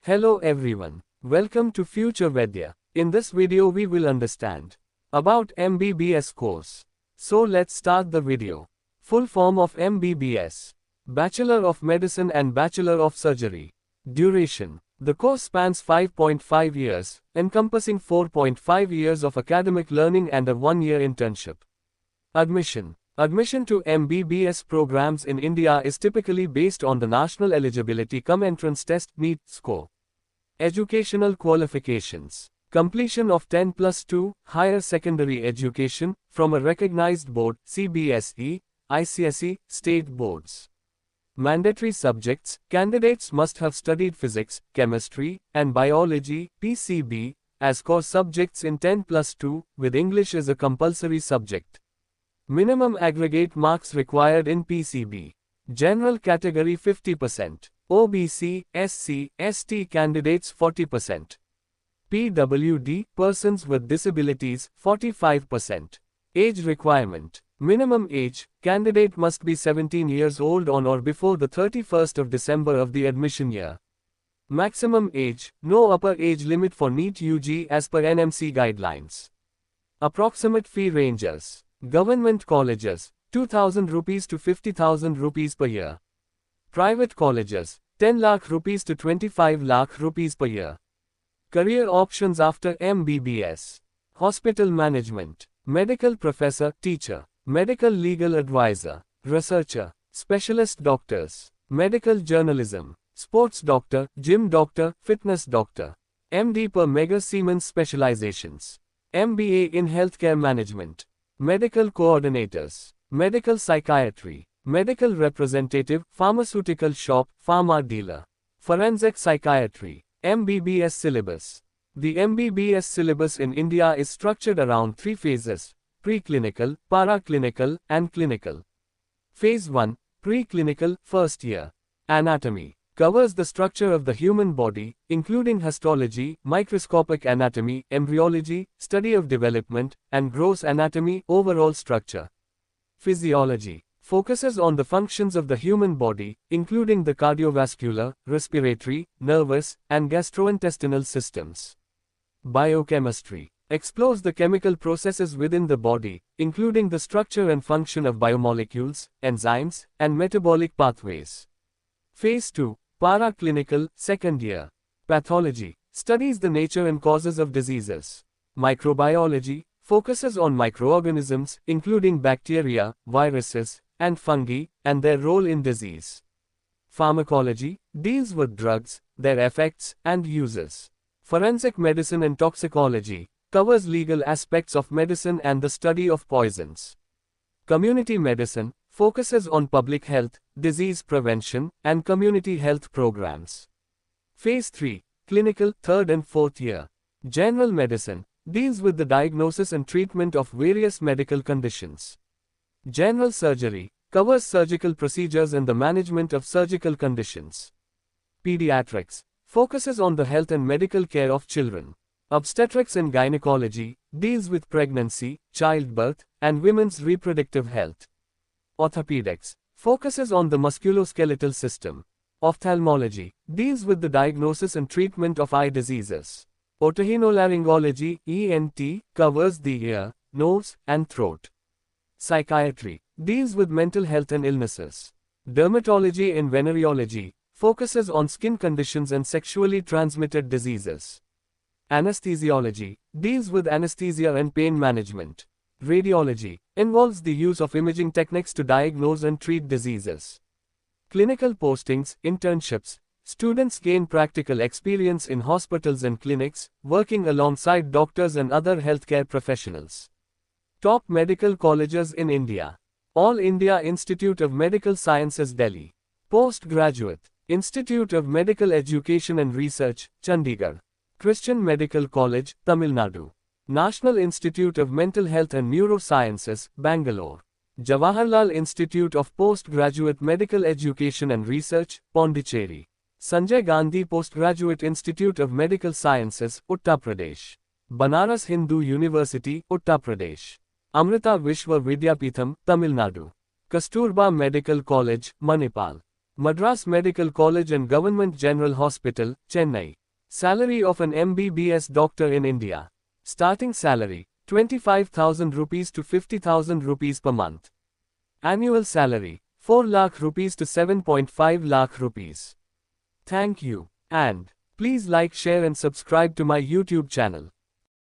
Hello everyone. Welcome to Future Vedya. In this video we will understand about MBBS course. So let's start the video. Full form of MBBS. Bachelor of Medicine and Bachelor of Surgery. Duration. The course spans 5.5 years, encompassing 4.5 years of academic learning and a 1-year internship. Admission. Admission to MBBS programs in India is typically based on the National Eligibility Cum Entrance Test (NEET) score. Educational qualifications. Completion of 10+2 higher secondary education from a recognized board CBSE, ICSE, state boards. Mandatory subjects. Candidates must have studied physics, chemistry, and biology (PCB) as core subjects in 10+2, with English as a compulsory subject. Minimum aggregate marks required in PCB. General category 50%. OBC, SC, ST candidates 40%. PWD, persons with disabilities, 45%. Age requirement. Minimum age, candidate must be 17 years old on or before the 31st of December of the admission year. Maximum age, no upper age limit for NEET UG as per NMC guidelines. Approximate fee ranges. Government colleges, 2,000 rupees to 50,000 rupees per year. Private colleges, 10 lakh rupees to 25 lakh rupees per year. Career options after MBBS. Hospital management, medical professor, teacher, medical legal advisor, researcher, specialist doctors, medical journalism, sports doctor, gym doctor, fitness doctor. MD per Mega Siemens specializations. MBA in healthcare management. Medical coordinators, medical psychiatry, medical representative, pharmaceutical shop, pharma dealer. Forensic psychiatry. MBBS syllabus. The MBBS syllabus in India is structured around 3 phases: preclinical, paraclinical, and clinical. Phase 1, preclinical, first year. Anatomy. Covers the structure of the human body, including histology, microscopic anatomy, embryology, study of development, and gross anatomy, overall structure. Physiology. Focuses on the functions of the human body, including the cardiovascular, respiratory, nervous, and gastrointestinal systems. Biochemistry. Explores the chemical processes within the body, including the structure and function of biomolecules, enzymes, and metabolic pathways. Phase 2. Paraclinical, second year. Pathology. Studies the nature and causes of diseases. Microbiology. Focuses on microorganisms, including bacteria, viruses, and fungi, and their role in disease. Pharmacology. Deals with drugs, their effects, and uses. Forensic medicine and toxicology. Covers legal aspects of medicine and the study of poisons. Community medicine. Focuses on public health, disease prevention, and community health programs. Phase 3. Clinical, third and fourth year. General medicine. Deals with the diagnosis and treatment of various medical conditions. General surgery. Covers surgical procedures and the management of surgical conditions. Pediatrics. Focuses on the health and medical care of children. Obstetrics and gynecology. Deals with pregnancy, childbirth, and women's reproductive health. Orthopedics. Focuses on the musculoskeletal system. Ophthalmology. Deals with the diagnosis and treatment of eye diseases. Otorhinolaryngology, ENT, covers the ear, nose, and throat. Psychiatry. Deals with mental health and illnesses. Dermatology and venereology. Focuses on skin conditions and sexually transmitted diseases. Anesthesiology. Deals with anesthesia and pain management. Radiology. Involves the use of imaging techniques to diagnose and treat diseases. Clinical postings, internships. Students gain practical experience in hospitals and clinics, working alongside doctors and other healthcare professionals. Top medical colleges in India. All India Institute of Medical Sciences, Delhi. Postgraduate. Institute of Medical Education and Research, Chandigarh. Christian Medical College, Tamil Nadu. National Institute of Mental Health and Neurosciences, Bangalore. Jawaharlal Institute of Postgraduate Medical Education and Research, Pondicherry. Sanjay Gandhi Postgraduate Institute of Medical Sciences, Uttar Pradesh. Banaras Hindu University, Uttar Pradesh. Amrita Vishwa Vidyapitham, Tamil Nadu. Kasturba Medical College, Manipal. Madras Medical College and Government General Hospital, Chennai. Salary of an MBBS doctor in India. Starting salary, 25,000 rupees to 50,000 rupees per month. Annual salary, 4 lakh rupees to 7.5 lakh rupees. Thank you. And please like, share and subscribe to my YouTube channel.